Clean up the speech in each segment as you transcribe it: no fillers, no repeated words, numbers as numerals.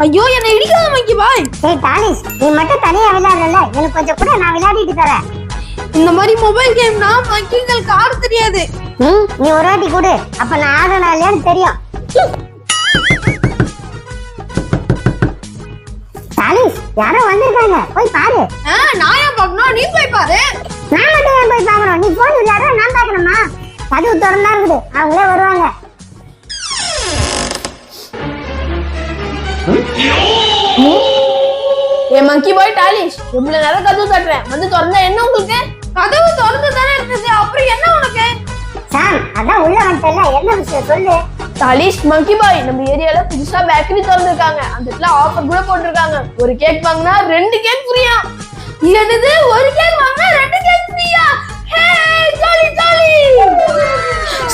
ஐயோ என்ன இடிக்காத மங்கி பாய். ஏய் டாலிஸ், நீ மட்டும் தனியா விளையாடுறல, எனக்கு கொஞ்சம் கூட நான் விளையாடிட்டு தரேன். இந்த மாதிரி மொபைல் கேம்னா மங்கிங்களுக்கு ஆட தெரியாது. நீ ஒரு வாட்டி கொடு, அப்ப நான் ஆடுறேனா இல்லையான்னு தெரியும். டாலிஸ், யாரோ வந்திருக்காங்க, போய் பாரு. நான் ஏன் பார்க்கணும், நீ போய் பாரு. நான் மட்டும் ஏன் போய் பார்க்கணும்? நீ போன் விளையாடுற, நான் பார்க்கணுமா? கதவு திறந்தா இருக்குது, அவங்களே வருவாங்க. ஏ மங்கி பாய் டாலிஷ், இவ்வளவு நேரம் கதவு தட்டுறேன், வந்து திறந்தா என்ன உங்களுக்கு? கதவு திறந்து தானே இருக்குது, அப்புறம் என்ன உனக்கு? சாம், அதான் உள்ள வந்துட்டல, என்ன விஷயம் சொல்லு. டாலிஷ், மங்கி பாய், நம்ம ஏரியால புதுசா பேக்கரி திறந்திருக்காங்க. அந்த இடத்துல ஆஃபர் கூட போட்டிருக்காங்க. ஒரு கேக் வாங்கினா 2 கேக் ஃப்ரீயா. என்னது, ஒரு கேக் வாங்கினா 2 கேக் ஃப்ரீயா? ஹே, ஜாலி ஜாலி.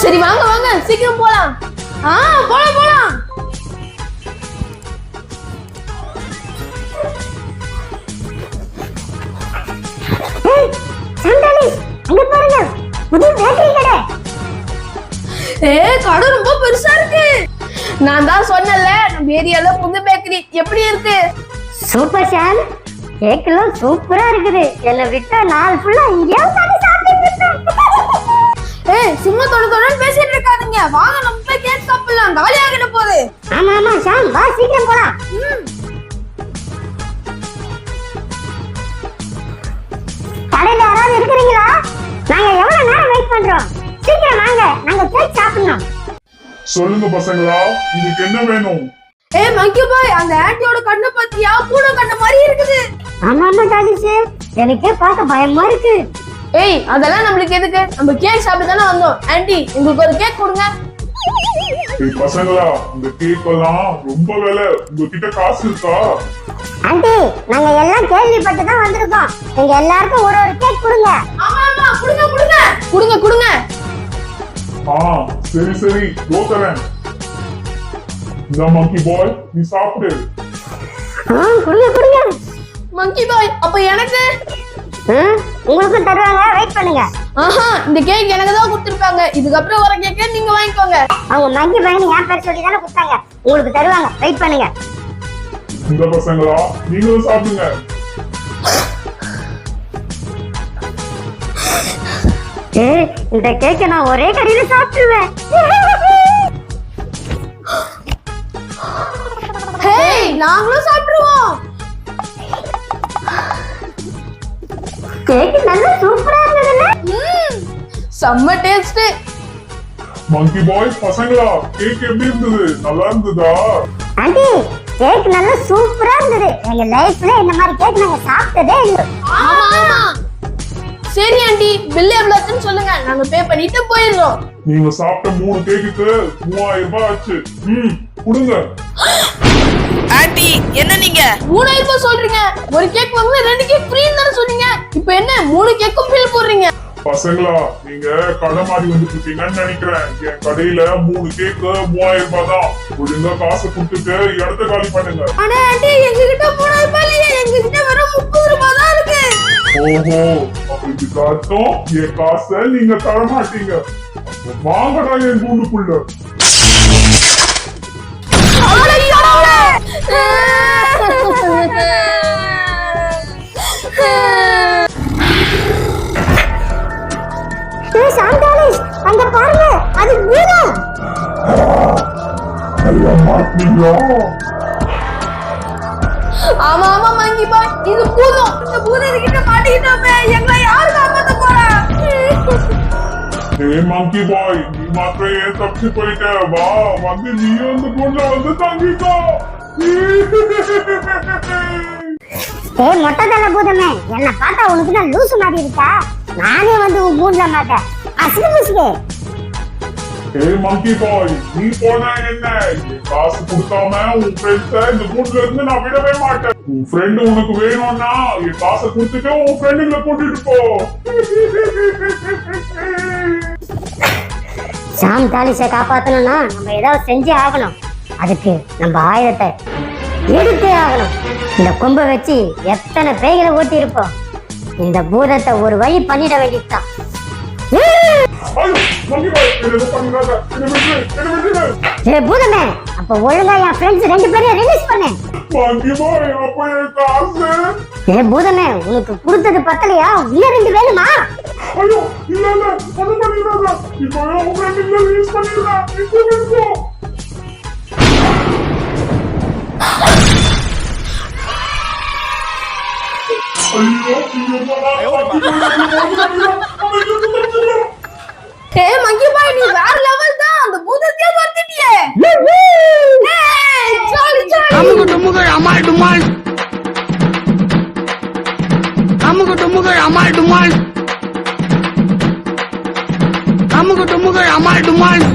சரி வாங்க வாங்க, சீக்கிரம் போலாம். போலாம் போலாம். அங்க பாருங்க, புது பேக்கரி கடை. கடை ரொம்ப பெருசா இருக்கு. நான் தான் சொன்னல, நம்ம ஏரியால புது பேக்கரி எப்படி இருக்கு? சூப்பர் சாம், கேக்லாம் சூப்பரா இருக்குது. என்ன விட்டா நாள் ஃபுல்லா இங்கேயே உட்கார்ந்து சாப்பிட்டுட்டு இருப்பேன். சும்மா தொடர்ந்து பேசிட்டு இருக்காதீங்க, வாங்க நம்ம போய் கேக் சாப்பிடலாம், காலி ஆகிட போகுது. ஆமா ஆமா சாம், வா சீக்கிரம் போலாம். கடையில யாராவது இருக்கிறீங்களா? நாங்க எவ்வளவு நேரம் வெயிட் பண்றோம், சீக்கிரம் வாங்க, நாங்க கேக் சாப்பிடணும். சொல்லுங்க பசங்களா, உங்களுக்கு என்ன வேணும்? மங்கி பாய், அந்த ஆன்ட்டியோட கண்ணை பத்தியா? பூனை கண்ண மாதிரி இருக்குது. ஆமா ஆமா டாலிஸ், எனக்கே பார்க்க பயமா இருக்கு. அதெல்லாம் நம்மளுக்கு எதுக்கு? நம்ம கேக் சாப்பிட்டு தானே வந்தோம். ஆன்ட்டி, எங்களுக்கு ஒரு கேக் கொடுங்க. பசங்களா, இந்த கேக் எல்லாம் ரொம்ப விலை, உங்ககிட்ட காசு இருக்கா? ஆண்டி, நாங்க எல்லாம் கேள்விப்பட்டு தான் வந்திருக்கோம். நீங்க எல்லாருக்கும் ஒரு ஒரு கேக் கொடுங்க. ஆமா ஆமா, கொடுங்க கொடுங்க கொடுங்க கொடுங்க. சரி சரி, தரேன். இந்த மங்கி பாய், நீ சாப்பிடு. கொடுங்க கொடுங்க. மங்கி பாய், அப்ப எனக்கு? உங்களுக்கு தருவாங்க, வெயிட் பண்ணுங்க. இந்த கேக் எனக்கு தான் கொடுத்திருப்பாங்க. இதுக்கப்புறம் வர கேக்கை நீங்க வாங்கிக்கோங்க. அவங்க மங்கி பாய் என் பேர் சொல்லி தானே கொடுத்தாங்க, உங்களுக்கு தருவாங்க, வெயிட் பண்ணுங்க. இந்த பசங்களா, நீங்களும் சாப்பிடுங்க. இந்த கேக்க நான் ஒரே கடையில சாப்பிடுவேன். நாங்களும் சாப்பிடுவோம். கேக் நல்லா சூப்பரா இருந்ததுல. செம்ம டேஸ்ட். மங்கி பாய், பசங்களா, கேக் எப்படி இருந்தது? நல்லா இருந்ததா? ஆண்டி, கேக் நல்லா சூப்பரா இருந்தது. எங்க லைஃப்ல இந்த மாதிரி கேக் நாங்க சாப்பிட்டதே இல்ல. ஆமா ஆமா. சரி ஆண்டி, பில் எவ்வளவுன்னு சொல்லுங்க, நாங்க பே பண்ணிட்டு போயிடுறோம். நீங்க சாப்பிட்ட 3 கேக்குக்கு 3000 ரூபாய் ஆச்சு. கொடுங்க. ஆண்டி, என்ன நீங்க 3000 ரூபாய் சொல்றீங்க? ஒரு கேக் வாங்குனா 2 கேக் ஃப்ரீன்னு தான சொன்னீங்க. இப்போ என்ன 3 கேக்கும் பில் போடுறீங்க? பசங்களா, நீங்க கடை மாதிரி வந்துட்டு இருக்கீங்கன்னு நினைக்கிறேன். என் கடையில 3 கேக்கு 3000 ரூபாய் தான். ஒழுங்கா காசு கொடுத்துட்டு இடத்த காலி பண்ணுங்க. ஆனா ஆண்டி, எங்ககிட்ட 3000 ரூபாய் இல்லையே, எங்ககிட்ட வெறும் 30 ரூபாய் தான் இருக்கு. ஓஹோ, அப்படி காட்டும் என் காசை நீங்க தர மாட்டீங்க. வாங்கடா என் கூண்டுக்குள்ள. அங்க பாருங்க, அது பூதம். ஆமா ஆமா மங்கி பாய், இது பூதம். இந்த பூதத்துக்கிட்ட மாட்டிக்கிட்டோமே, எங்களை யாரு காப்பாத்த போறா? மங்கி பாய், நீ மாத்திரம் ஏன் தப்பிச்சு போயிட்ட? வா, வந்து நீயும் அந்த கூண்டுல வந்து தங்கிக்கோ. மொட்டை தலை பூதமே, என்ன பார்த்தா உனக்கு தான் லூசு மாதிரி இருக்கா? நானே வந்து உன் கூண்டுல மாட்டேன். மங்கி பாய், நீ போனா என்ன? காசு கொடுக்காம உன் ஃப்ரெண்ட்ஸ இந்த கூண்டுல இருந்து நான் விடவே மாட்டேன். உன் ஃப்ரெண்ட் உனக்கு வேணும்னா என் காசை கொடுத்துட்டு உன் ஃப்ரெண்டுங்களை கூட்டிட்டு போ. சாம் தாலிசை காப்பாத்தணும்னா நம்ம ஏதாவது செஞ்சே ஆகணும். அதுக்கு நம்ம ஆயுதத்தை எடுத்தே ஆகணும். இந்த கொம்பை வச்சு எத்தனை பேய்களை ஓட்டி இருப்போம். இந்த பூதத்தை ஒரு வழி பண்ணிட வேண்டியதுதான். பூதமே, அப்ப ஒழுங்கா என் ஃப்ரெண்ட்ஸ் 2 பேரையும் ரிலீஸ் பண்ணு. மங்கி பாய் அப்ப என் காசு? ஏ பூதமே, உனக்கு கொடுத்தது பத்தலையா? இன்னும் 2 வேணுமா? ஐயோ இல்ல இல்ல அது பண்ணிடாத. இப்போ உன் ஃப்ரெண்ட் இல்ல ரிலீஸ் பண்ணிடுறேன். இப்போ ஹே மங்கி பாய், நீ வேற லெவல் தான். அந்த பூதத்தையே துரத்திட்டியே. Jolly jolly. அமுகு டுமுகள் அமால் டுமால். அமுகு டுமுகள் அமால் டுமால். அமுகு டுமுகள் அமால் டுமால்.